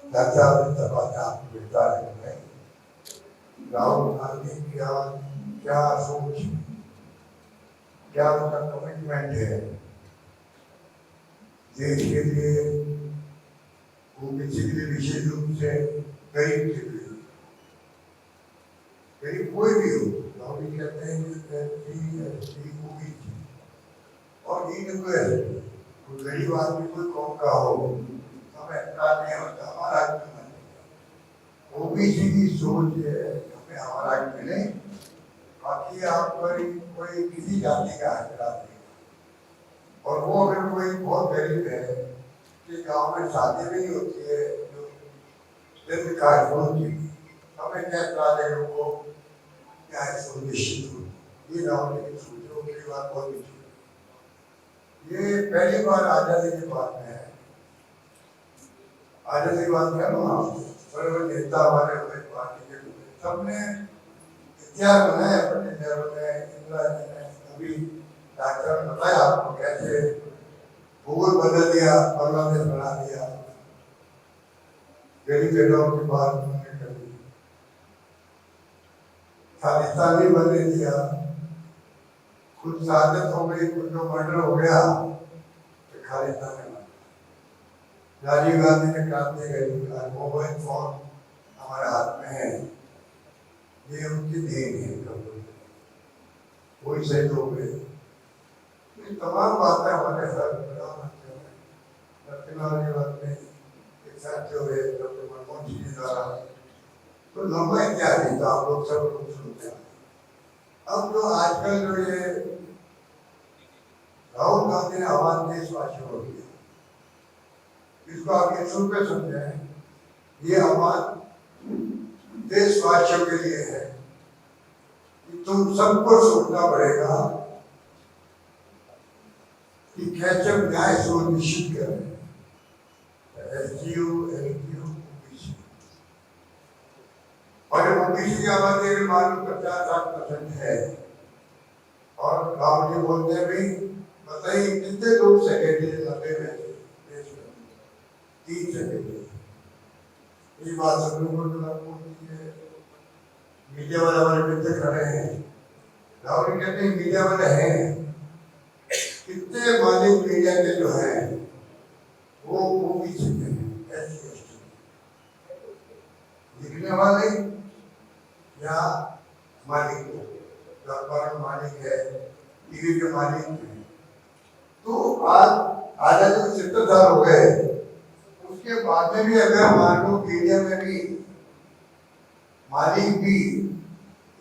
Doctor तबादला मिलता है। राहुल गांधी क्या क्या सोच, क्या उनका कमिटमेंट है देश के लिए, वो किसी के लिए विशेष रूप से गरीब के लिए, गरीब कोई भी हो। राहुल जी कहते हैं कि ओबीसी और कोई गरीब आदमी कोई कौन का हो, हमें एतराज नहीं होता, हमारा ओबीसी की सोच है हमें हमारा मिले। बाकी आप कोई किसी जाति का एतराज नहीं, और वो अगर कोई बहुत गरीब है कि गांव में शादी नहीं होती है, जो दिन कार्य होती है, हमें क्या एतराज है लोगों को क्या है सुनिश्चित हो। ये राहुल जी की सोचों की बात बहुत अच्छी। ये पहली बार आजादी के बाद में है। आजादी के बाद क्या हुआ, बड़े बड़े नेता हमारे हुए पार्टी के हुए, सबने इतिहास बनाया। पंडित नेहरू ने, इंदिरा जी ने, अभी डॉक्टर ने बताया आपको कैसे भूगोल बदल दिया, बांग्लादेश बना दिया, गरीब बेटों की बात उन्होंने कर दी, खालिस्तान भी बदल दिया, खुद शहादत हो गई, खुद को मर्डर हो गया तो खालिस्तान ने बना। राजीव गांधी ने क्रांति करी, मोबाइल फोन हमारे हाथ में है, ये उनकी देन है, वही शहीद हो गए। ये तमाम बातें हमारे साथ में एक साथ जो है डॉक्टर मनमोहन सिंह जी द्वारा तो लंबा इतिहास है, तो आप लोग सब लोग सुनते हैं। अब जो आजकल जो ये राहुल गांधी ने आवाज देशवासियों को दिया, इसको आप ये सुन पे समझे, ये आवाज देशवासियों के लिए है कि तुम सबको सोचना पड़ेगा कि कैसे न्याय सुनिश्चित करें। और ओबीसी की आबादी अगर मालूम 50-60% है, और राहुल जी बोलते हैं भी बताइए कितने लोग सेक्रेटरी 90 में 3 सेक्रेटरी, ये बात सब लोगों को मीडिया वाले हमारे मित्र खड़े हैं। राहुल जी कहते हैं मीडिया वाले हैं, कितने मालिक मीडिया के जो है वो ओबीसी हैं, लिखने वाले या मालिक, जो अखबार मालिक है, टीवी के मालिक है। तो आज आजादी को 70 साल हो गए, उसके बाद में भी अगर मान लो मीडिया में भी मालिक भी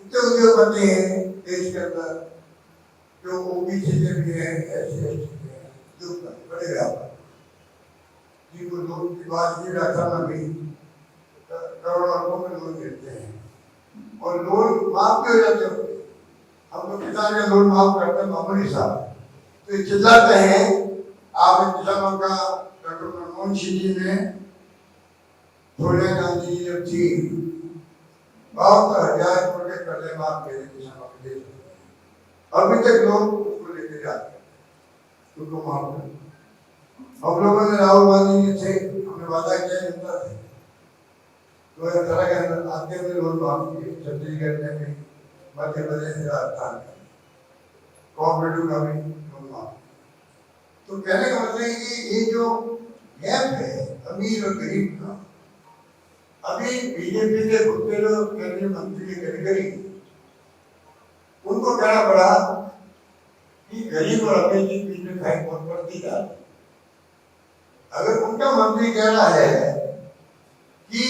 इतने उद्योगपति हैं देश के अंदर, जो ओबीसी के भी है, एससी एसटी के हैं, जो बड़े व्यापार जिनको लोग विवाद की व्याख्या में भी करोड़ों अरबों में लोन देते हैं और लोन माफ भी हो जाते होंगे। हम लोग किसान का लोन माफ करते हैं मामूली साहब, तो ये चिल्लाते हैं आप किसानों का। डॉक्टर मनमोहन सिंह जी ने, सोनिया गांधी जी जब थी, बहुत 1000 करोड़ के कर्जे माफ किए किसानों के लिए, अभी तक लोग उसको लेके जाते हैं, उनको माफ कर। हम लोगों ने राहुल गांधी जी से हमने वादा किया जनता से 2018 के अंदर आते हुए लोन माफ किए, छत्तीसगढ़ में भी, मध्य प्रदेश में, राजस्थान में, कोऑपरेटिव का भी लोन माफ। तो कहने का मतलब है कि ये जो गैप है अमीर और गरीब का, अभी बीजेपी के खुद के जो केंद्रीय मंत्री गडकरी, उनको कहना पड़ा कि गरीब और अमीर के बीच में फाइट बहुत बढ़ती जा रही। अगर उनका मंत्री कह रहा है कि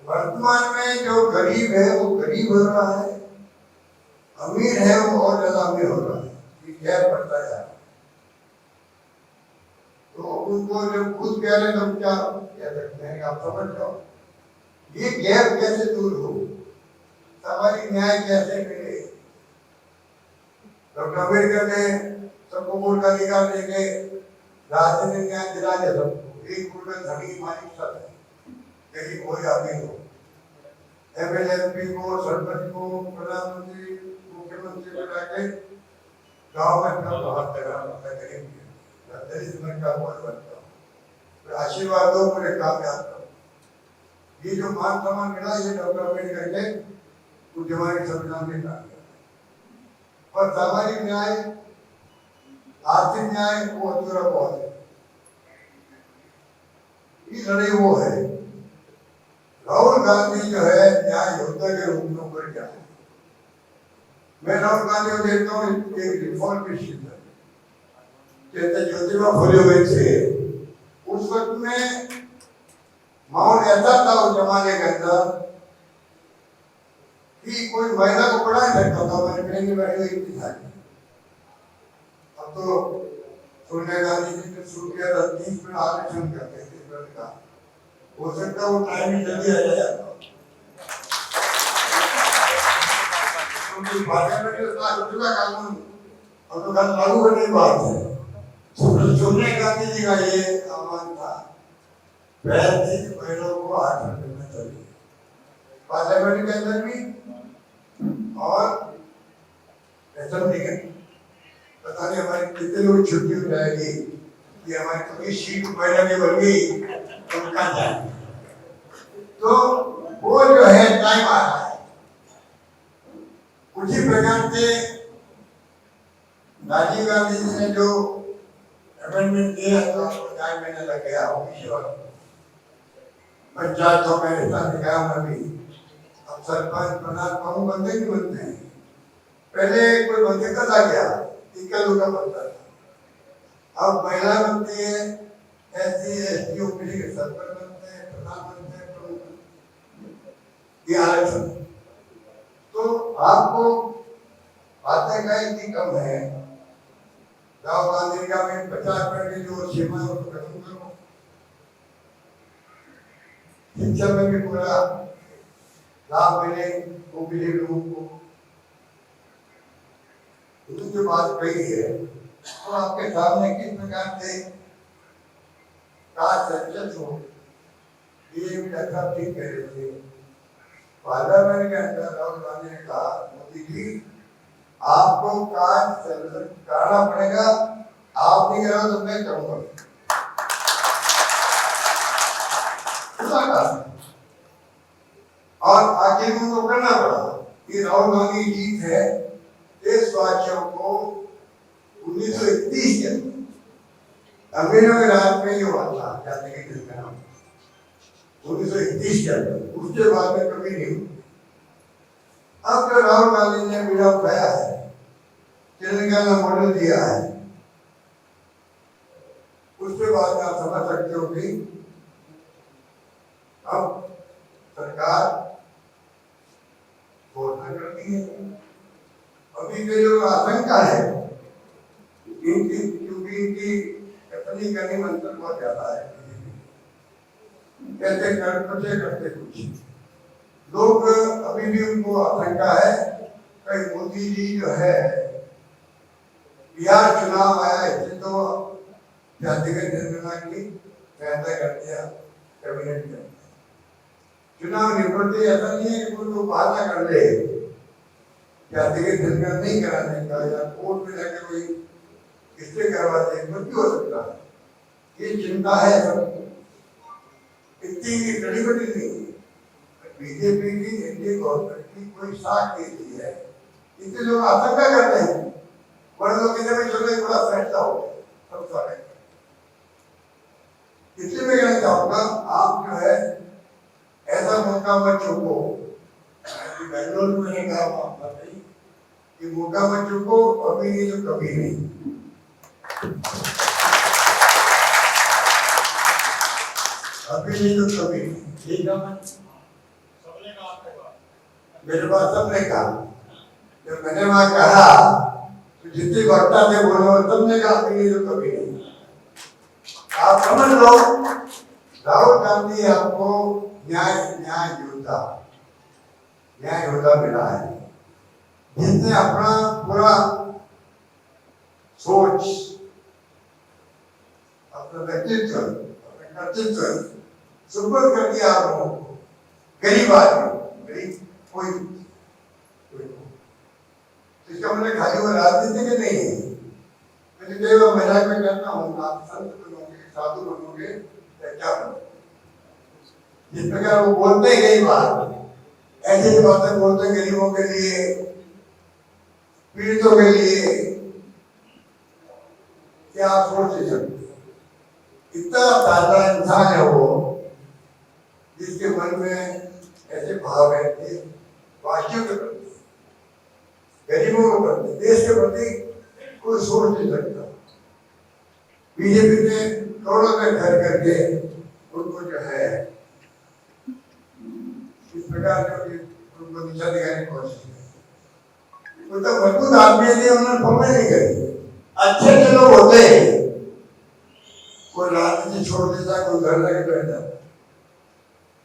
वर्तमान में जो गरीब है वो गरीब हो रहा है, अमीर है वो और ज्यादा अमीर हो रहा है, ये गैप बढ़ता जा रहा है, तो उनको जब खुद कह रहे तो क्या कह सकते हैं, आप समझ जाओ ये गैप कैसे दूर हो, सामाजिक न्याय कैसे मिले। डॉक्टर अम्बेडकर ने सबको वोट का अधिकार देके राजनीतिक न्याय दिला दिया सबको, एक वोट में धनी मालिक सब है, गरीब हो या अमीर हो, एमएलए एमपी को, सरपंच को, प्रधानमंत्री, मुख्यमंत्री बना के गाँव में अपना बाहर तैयार होता है, गरीब दलित वर्ग का बहुत बनता आशीर्वाद दो, मुझे कामयाब करो। ये जो मान सम्मान मिला ये डॉक्टर अम्बेडकर के कुछ हमारे संविधान में कहा गया। और सामाजिक न्याय, आर्थिक न्याय वो अधूरा बहुत है। ये लड़ाई वो है। राहुल गांधी जो है न्याय योद्धा के रूप में उभर गया है। मैं राहुल गांधी को देखता हूँ एक रिफॉर्मिस्ट है। कहते ज्योतिबा फूले हुए थे उस वक्त में माहौल ऐसा था उस जमाने के अंदर कि कोई महिला को पढ़ा नहीं सकता था। मैंने कहीं बैठी हुई थी। अब तो सोनिया गांधी जी ने शुरू किया था 30 मिनट आरक्षण करते थे का। हो सकता है वो टाइम ही जल्दी आ जाएगा क्योंकि पार्लियामेंट में नागरिकता कानून और तो लागू करने की बात है। सोनिया गांधी जी का ये आह्वान था 35 महिलाओं को आरक्षण देना चाहिए पार्लियामेंट के अंदर भी और असेंबली के। पता नहीं हमारी कितने लोग छुट्टी हो जाएगी कि हमारी कोई सीट महिला की बन गई तो कहाँ जाए। तो वो जो है टाइम आ रहा है। उसी प्रकार से राजीव गांधी जी ने जो अमेंडमेंट दिया तो 4 महीने लग गया पंचायतों में हिस्सा निकायों में भी। अब सरपंच प्रधान प्रमुख बनते नहीं बनते हैं। पहले कोई बनते था क्या इक्का दुक्का बनता था। अब महिला बनती है, SC ST ओबीसी के सरपंच बनते हैं, प्रधान बनते हैं, प्रमुख बनते हैं। ये आरक्षण तो आपको बातें का इतनी कम है। राहुल गांधी का में 50% की जो सीमा है उसको खत्म करो। शिक्षा में भी पूरा लाभ मिले ओबीसी लोगों को। जो बात कही है तो आपके सामने किस प्रकार से काज चर्चित हो ये भी अच्छा ठीक कह रहे थे। पार्लियामेंट के अंदर राहुल गांधी ने कहा मोदी जी आपको काज करना पड़ेगा, आप नहीं करो तो मैं करूंगा। और आखिर में उनको करना पड़ा। ये राहुल गांधी की जीत है देशवासियों को 1931 के अंग्रेजों के राज में ये हुआ था जाति के नाम 1931 के अंदर। उसके बाद में कभी नहीं हुई। अब जो राहुल गांधी ने मीडिया उठाया है, तेलंगाना का मॉडल दिया है, उसके बाद में आप समझ सकते हो कि अब सरकार घोषणा करती है। अभी के जो आशंका है इनकी क्योंकि इनकी कथनी करने में अंतर बहुत ज्यादा है। कैसे करते कुछ लोग अभी भी उनको आशंका है कि मोदी जी जो है बिहार चुनाव आया इससे तो जातिगत जनगणना की फैसला कर दिया कैबिनेट में। चुनाव निपटते ऐसा नहीं है कि कोई वादा कर ले जातिगत जनगणना नहीं कराने का या कोर्ट में जाकर कोई किससे करवा दे कुछ भी हो सकता है। ये चिंता है सबको। इतनी कड़ी बड़ी नहीं बीजेपी की एनडीए गवर्नमेंट की कोई साख नहीं है। इतने लोग आशंका करते हैं बड़े लोग कहते हैं चलो एक बड़ा फैसला हो गया सब स्वागत। इसलिए मैं कहना चाहूंगा आप जो है ऐसा मौका मत चूको। बेंगलोर में मैंने कहा आपका नहीं कि मौका मत चूको अभी नहीं तो कभी नहीं। अभी नहीं तो कभी नहीं। ठीक है सबने कहा मेरे पास सबने कहा जब मैंने वहां कहा तो जितनी वक्ता थे बोलो सबने कहा अभी नहीं तो कभी नहीं। आप समझ लो राहुल गांधी आपको न्याय योद्धा मिला है जिसने अपना पूरा सोच अपना व्यक्तित्व अपना कर्तृत्व सुपुर्द कर दिया आप लोगों को। गरीब आदमी गरीब कोई इसका मतलब खाली वो राजनीति के नहीं है। मैं महिला में कहता हूँ आप संत बनोगे साधु बनोगे क्या जिस प्रकार वो बोलते हैं कई बार ऐसी बातें बोलते हैं गरीबों के लिए, पीड़ितों के लिए, क्या आप सोच नहीं सकते। इतना ताजा इंसान है वो, जिसके मन में ऐसे भाव है कि वासियों के प्रति, गरीबों के प्रति, देश के प्रति कोई सोच नहीं सकता। बीजेपी ने करोड़ों में घर करके उनको जो है इस प्रकार की उनको दिशा दिखाने की कोशिश की। वो तो मजबूत आदमी है, उन्होंने परवाह नहीं करी। अच्छे जो लोग होते हैं कोई राजनीति छोड़ देता, कोई घर लगे बैठ जाता,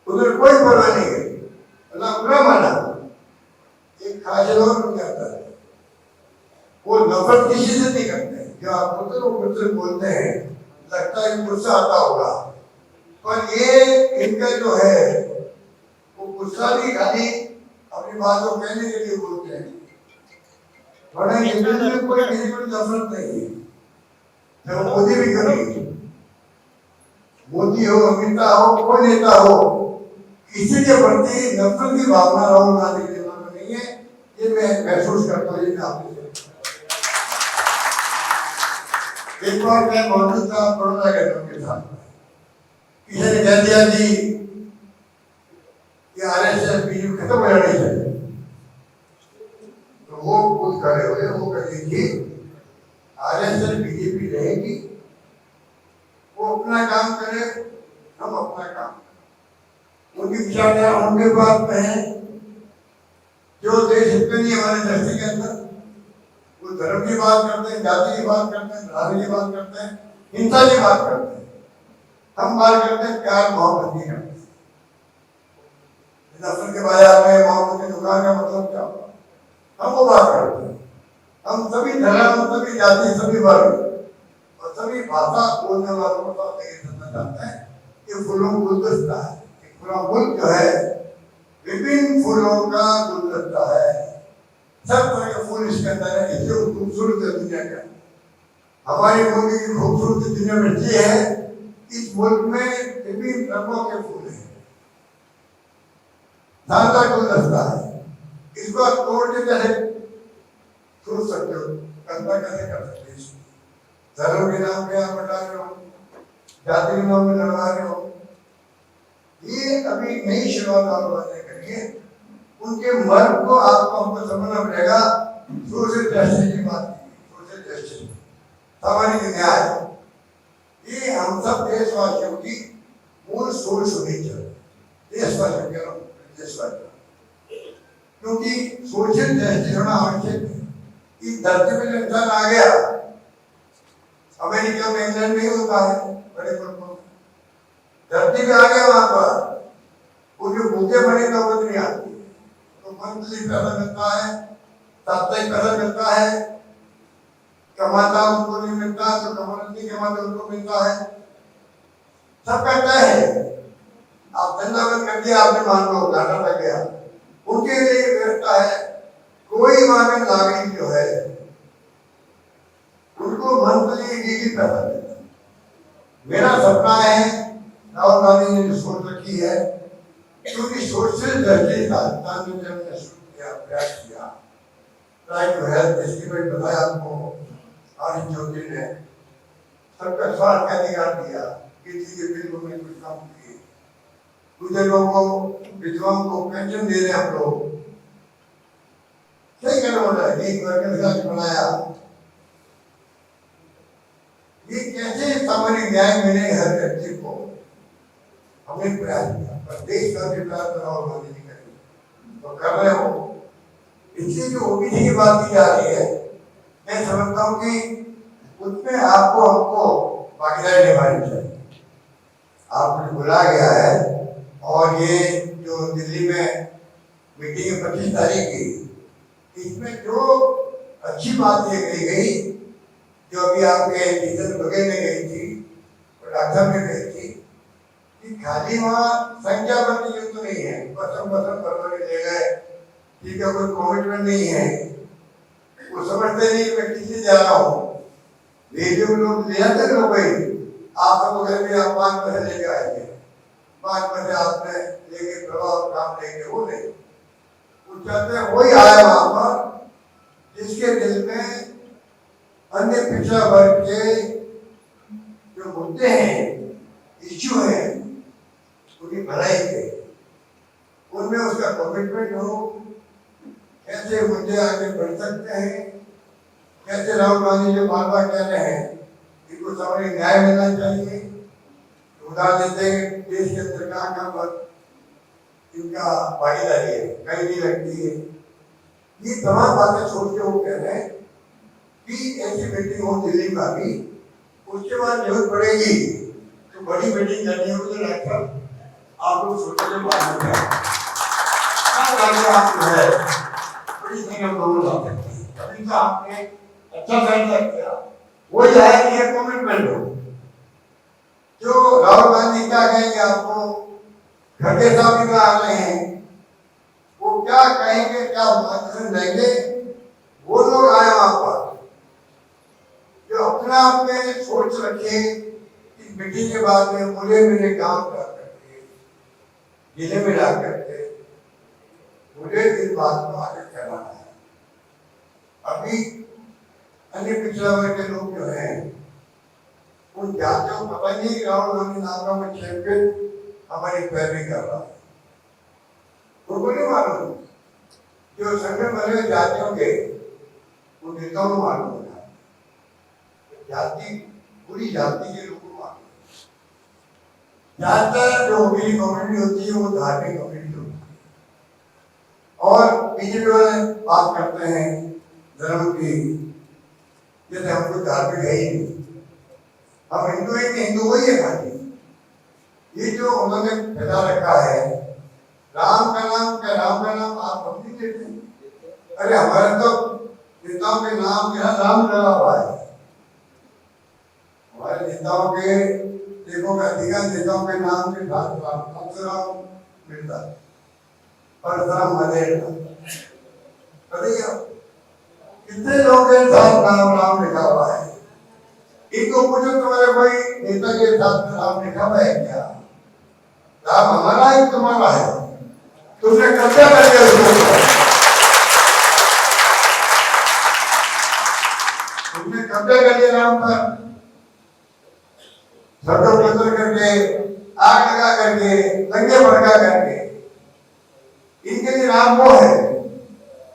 उधर कोई परवाह नहीं करी, अल्लाह बुरा माना। एक खास लोग क्या करता है, वो नफरत किसी से नहीं करते। जो आप बोलते हैं वो मुझसे बोलते हैं, लगता है गुस्सा आता होगा, पर ये इनका जो है वो गुस्सा भी खाली अपनी बात को कहने के लिए बोलते हैं, वरना जिंदगी में कोई किसी को नफरत नहीं है। जब मोदी भी कभी, मोदी हो, अमिताभ हो, कोई नेता हो, किसी के प्रति नफरत की भावना राहुल गांधी के दिमाग में नहीं है। ये मैं महसूस करता हूँ। ये आपने एक बार मैं मौजूद था बड़ौदा के लोगों के साथ, किसी ने कह दिया जी कि आरएसएस बीजेपी खत्म हो जानी चाहिए, तो वो खुद खड़े हुए, वो कहते कि आरएसएस बीजेपी रहेगी, वो अपना काम करे, हम अपना काम। उनकी विचारधारा उनके पास में है, जो देश हित में नहीं हमारे दृष्टि के अंदर। वो धर्म की बात करते हैं, जाति की बात करते हैं, धर्म की बात करते हैं, हिंसा की बात करते हैं। हम बात करते हैं प्यार मोहब्बत की करते हैं। नफरत के बाजार में मोहब्बत की दुकान का मतलब क्या होगा? हम वो बात करते हैं। हम सभी धर्म, सभी जाति, सभी वर्ग और सभी भाषा बोलने वालों को तो समझना चाहते हैं कि फूलों गुलदस्ता है। पूरा मुल्क जो है विभिन्न फूलों का गुलदस्ता है, सब तरह के फूल इसके अंदर है। इससे खूबसूरत है दुनिया का। हमारी मुल्क की खूबसूरती दुनिया में ये है, इस मुल्क में विभिन्न रंगों के फूल हैं, शानदार गुलदस्ता है। इसको आप तोड़ के कैसे सोच सकते हो, कल्पना कैसे कर सकते हो? धर्म के नाम पे आप बता रहे हो, जाति के नाम पे लड़वा रहे हो। ये अभी नई शुरुआत आप बातें करिए, उनके मर्म को आपको हमको समझना पड़ेगा। सोशल जस्टिस की बात की, सोशल जस्टिस, सामाजिक न्याय, ये हम सब देशवासियों की मूल सोच होनी चाहिए। देशवासियों के नाम देशवासियों, क्योंकि सोशल जस्टिस होना आवश्यक है। इस धरती पे इंसान आ गया, अमेरिका में, इंग्लैंड में ही होता है, बड़े मुल्कों में धरती पे आ गया, वहां पर वो जो भूखे बने नौबत नहीं आती, तो मंथली पैसा मिलता है, साप्ताहिक पैसा मिलता है, कमाता उनको नहीं मिलता, तो कमाना नहीं कमाता उनको मिलता है, सब करता है। आप धंधा बंद कर दिया, आपने मान लो घाटा लग गया, उनके लिए व्यवस्था है। कोई वहां का नागरिक जो है उनको मंथली लीगल पैसा देता है। मेरा सपना है, राहुल गांधी ने जो सोच रखी है, क्योंकि सोशल जस्टिस राजस्थान में जब मैंने शुरू किया, प्रयास किया, राइट टू हेल्थ, इसकी मैंने बताया आपको, आरिफ ज्योति ने सबका स्वास्थ्य का अधिकार दिया, किसी के बिल में कुछ काम किए, दूसरे लोगों को, विधवाओं को पेंशन दे रहे हैं हम लोग, सही करना होता है, एक वर्ग बनाया। ये कैसे सामाजिक न्याय मिले हर व्यक्ति को, हमने प्रयास किया, पर देश का भी प्रयास राहुल गांधी जी करेंगे तो कर रहे हो। इसलिए जो ओबीसी की बात की जा रही है, मैं समझता हूँ कि उसमें आपको हमको भागीदारी निभानी चाहिए। आपको बुलाया गया है और ये जो दिल्ली में मीटिंग 25 तारीख की, इसमें जो अच्छी बात ये कही गई, जो अभी आपके टीचर बगैर में गई थी, डॉक्टर में गई थी, कि खाली वहाँ संख्या बढ़ती तो नहीं है, पसंद करने ले गए, ठीक है, कोई कमिटमेंट नहीं है, वो समझते नहीं मैं किसी जा रहा हूँ, ये जो लोग ले आते लोग भाई आप सब अगर भी आप 5 पैसे लेके आएंगे, 5 पैसे आपने लेके प्रभाव काम लेके वो नहीं, वो चलते वही आया वहां पर जिसके दिल में अन्य पिछड़ा वर्ग के जो मुद्दे हैं, इश्यू हैं, उनकी भलाई के, उनमें उसका कमिटमेंट हो, कैसे मुद्दे आगे बढ़ सकते हैं, कैसे राहुल गांधी जो बार बार कह रहे हैं इनको सामने न्याय मिलना चाहिए, उदाहरण देते हैं देश के अंदर कहाँ पर इनका भागीदारी है, कहीं नहीं लगती है, ये तमाम बातें सोच के वो कह रहे हैं कि ऐसी मीटिंग हो दिल्ली में भी, उसके बाद जरूरत पड़ेगी तो बड़ी मीटिंग करनी होगी, तो डॉक्टर आप लोग सोचते हैं बात में है बड़ी संख्या बोल रहा है, अभी तो आपने अच्छा फैसला किया, वो है कि ये कमिटमेंट हो, जो राहुल गांधी क्या कहेंगे आपको, खड़गे साहब भी आ रहे हैं, वो क्या कहेंगे, क्या मार्गदर्शन देंगे, वो लोग आए वहां पर जो अपने आप में सोच रखे कि मीटिंग के बाद में मुझे मेरे काम कर करके जिले में ला करके मुझे इस बात को आगे फैलाना है। अभी अन्य पिछड़ा वर्ग के लोग जो हैं उन जातियों को पता नहीं कि राहुल गांधी नाम का चैंपियन हमारी पैरवी कर रहा है, उनको नहीं मालूम, जो संगठन बने हुए जातियों के उन नेताओं को मालूम होगा, जाति पूरी जाति के लोगों को मालूम, ज्यादातर जो ओबीसी कम्युनिटी होती है वो धार्मिक कम्युनिटी होती है, और बीजेपी वाले बात करते हैं धर्म की, जैसे हमको धार्मिक है ही नहीं, हम हिंदू है कि हिंदू वही है खाली, ये जो उन्होंने फैला रखा है राम का नाम, क्या राम का नाम आप हम नहीं लेते, अरे हमारे तो नेताओं के नाम के यहाँ राम लगा हुआ है, हमारे नेताओं के देखो का अधिकांश नेताओं के नाम के साथ राम मिलता है, परशुराम मदेर कितने लोगों के साथ नाम राम लिखा हुआ है, इनको पूछो तुम्हारे कोई नेता के साथ नाम लिखा हुआ है क्या, राम हमारा है तुम्हारा है, तुमने कब्जा कर लिया उसको, तुमने कब्जा कर लिया राम पर, सड़कों बंद करके, आग लगा करके, दंगे भड़का करके, इनके लिए राम वो है,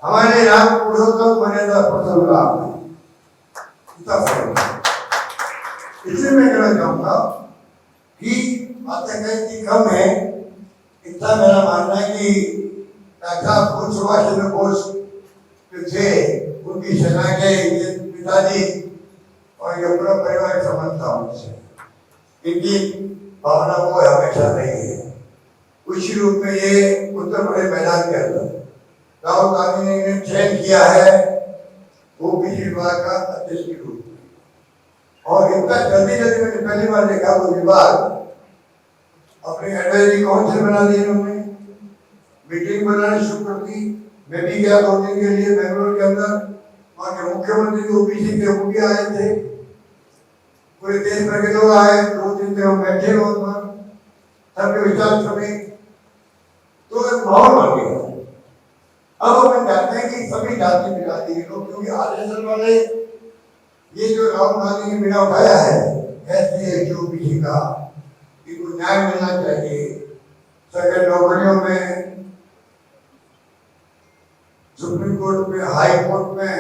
हमारे राम पुरुषोत्तम मर्यादा पुरुषोत्तम राम है, इतना फर्क। इसलिए मैं कहना चाहूंगा कि बातें कहीं कम है, इतना मेरा मानना है कि डॉक्टर सुभाष चंद्र बोस जो थे उनकी सेना के पिताजी और ये पूरा परिवार संबंध था उनसे, इनकी भावना वो हमेशा रही है, उसी रूप में ये उत्तर प्रदेश मैदान के अंदर राहुल गांधी ने इन्हें चयन किया है ओबीसी विभाग का अध्यक्ष के रूप में, और इतना जल्दी जल्दी मैंने पहली बार देखा वो विभाग अपने एडवाइजरी काउंसिल बना दी, उन्होंने मीटिंग बनानी शुरू कर दी, मैं भी गया 2 दिन के लिए बेंगलोर के अंदर, वहाँ के मुख्यमंत्री ओबीसी के वो भी आए थे, पूरे देश भर के लोग आए, 2-3 दिन हम बैठे वहां पर, सबके विचार सुने, तो एक माहौल बन गया। अब हम चाहते हैं कि सभी जाति बिरादरी के लोग, क्योंकि आरएसएस वाले ये जो राहुल गांधी ने बिना उठाया है एससी ओबीसी का, इनको न्याय मिलना चाहिए, सरकारी नौकरियों में, सुप्रीम कोर्ट में, हाई कोर्ट में,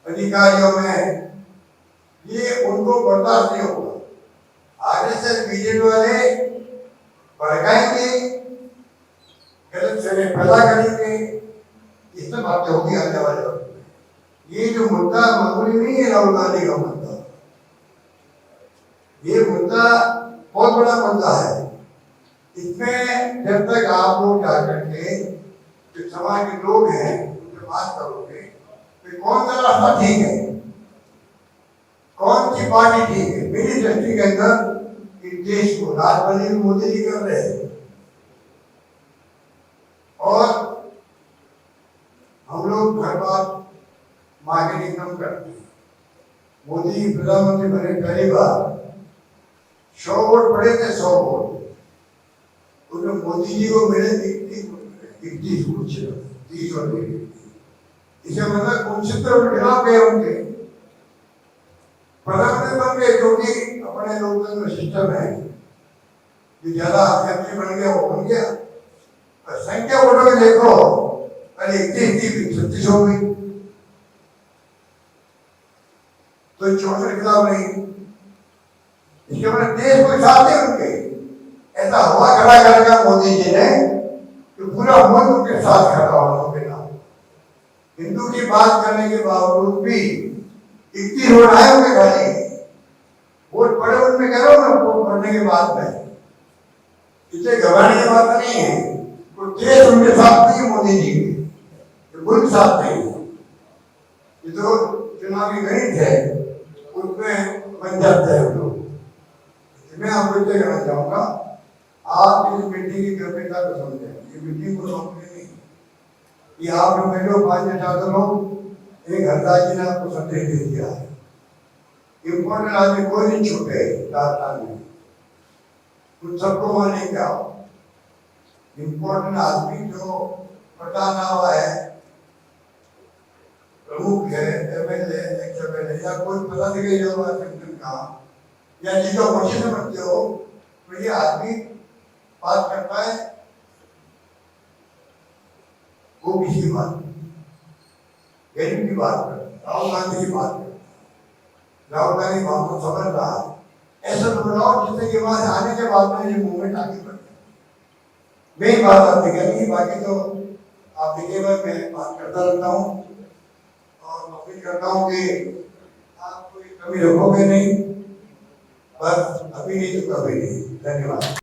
अधिकारियों में, ये उनको बर्दाश्त नहीं होगा। आरएसएस बीजेपी वाले भड़काएंगे, गलत जगह पैदा करेंगे, ये सब बातें होगी आने वाले वक्त में। ये जो मुद्दा मामूली नहीं है राहुल गांधी का मुद्दा, ये मुद्दा बहुत बड़ा मुद्दा है, इसमें जब तक आप लोग जाकर के जो समाज के लोग हैं उनसे बात करोगे तो कौन सा रास्ता ठीक है, कौन सी पार्टी ठीक है, मेरी दृष्टि के अंदर इस देश को राजधानी मोदी जी कर रहे हैं, और हम लोग हर बार मार्केटिंग कम करते हैं। मोदी प्रधानमंत्री बने पहली बार 100 वोट पड़े थे, 100 वोट उन्हें मोदी जी को मिले 31 वोट, 30 और 31। इसे मतलब कुरुक्षेत्र में खिलाफ गए उनके प्रधानमंत्री बन गए, क्योंकि अपने लोकतंत्र सिस्टम है कि ज्यादा एमपी बन गया वो बन गया। और संख्या वोटों में देखो, पहले 31 हो गई, तो 64 खिलाफ नहीं। इसके बाद देश को साथ है उनके, ऐसा हुआ खड़ा करेगा मोदी जी ने कि पूरा मुल्क उनके साथ खड़ा होगा बिना हिंदू की बात करने के बावजूद भी 31 वोट आए होंगे, खाली वोट पड़े उनमें, कह रहा हूं वोट पड़ने के बाद में इसे घबराने की बात नहीं है। तो देश उनके साथ नहीं, मोदी जी के मुल्क साथ नहीं। ये तो चुनावी गणित है, उसमें बन जाते हैं लोग। मैं आपको ये कहना चाहूंगा, आप इस मीटिंग की गंभीरता को समझें। ये मीटिंग को समझे नहीं, ये आप लोग बैठो 5 लोग, एक हरदास जी ने आपको संदेश दे दिया है। इम्पोर्टेंट आदमी कोई नहीं छूटे राजस्थान में, उन सबको माने क्या हो। इम्पोर्टेंट आदमी जो पता ना हुआ है, प्रमुख है, एमएलए, एक्स एमएलए या कोई पता नहीं जो सेंट्रल का या जिसको मुझे समझते हो, तो ये आदमी बात करता है वो किसी बात, गरीब की बात करता है, राहुल गांधी की बात करता है। राहुल गांधी बात को समझ रहा है, ऐसा तो बनाओ जिससे कि वहां आने के बाद में ये मूवमेंट आगे बढ़े। मेरी बात आपने कही, बाकी तो आप देखे हुए मैं बात करता रहता हूँ और अपील करता हूँ कि आप कोई कमी रखोगे नहीं, बस अभी नहीं तो कभी नहीं। धन्यवाद।